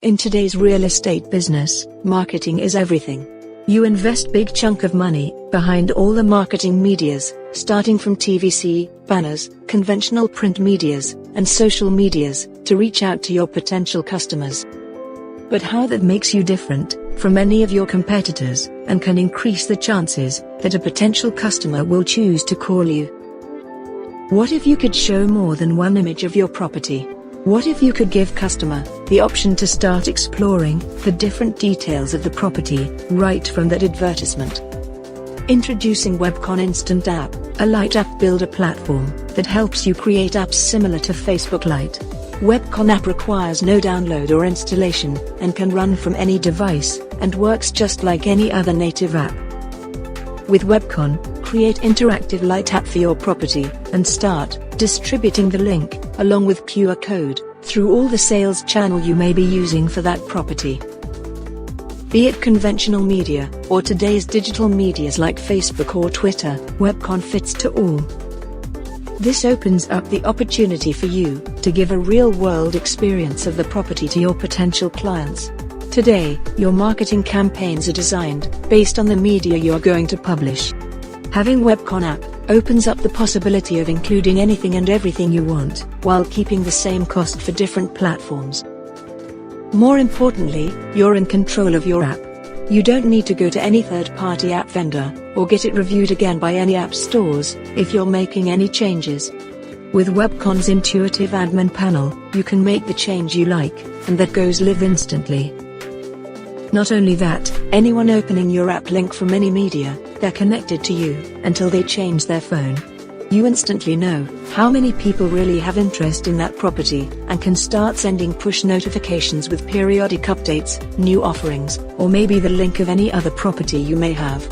In today's real estate business, marketing is everything. You invest big chunk of money behind all the marketing medias, starting from TVC, banners, conventional print medias, and social medias, to reach out to your potential customers. But how that makes you different from any of your competitors, and can increase the chances that a potential customer will choose to call you. What if you could show more than one image of your property? What if you could give customer the option to start exploring the different details of the property right from that advertisement? Introducing Webkon Instant App, a Lite app builder platform that helps you create apps similar to Facebook Lite. Webkon app requires no download or installation and can run from any device and works just like any other native app. With Webkon, create interactive Lite app for your property and start distributing the link along with QR code through all the sales channel you may be using for that property. Be it conventional media or today's digital medias like Facebook or Twitter, Webkon fits to all. This opens up the opportunity for you to give a real-world experience of the property to your potential clients. Today, your marketing campaigns are designed based on the media you are going to publish. Having Webkon app opens up the possibility of including anything and everything you want, while keeping the same cost for different platforms. More importantly, you're in control of your app. You don't need to go to any third-party app vendor, or get it reviewed again by any app stores, if you're making any changes. With Webkon's intuitive admin panel, you can make the change you like, and that goes live instantly. Not only that, anyone opening your app link from any media, they're connected to you until they change their phone. You instantly know how many people really have interest in that property, and can start sending push notifications with periodic updates, new offerings, or maybe the link of any other property you may have.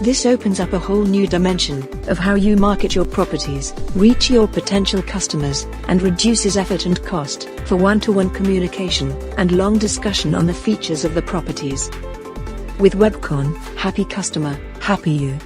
This opens up a whole new dimension of how you market your properties, reach your potential customers, and reduces effort and cost for one-to-one communication and long discussion on the features of the properties. With Webkon, happy customer, happy you.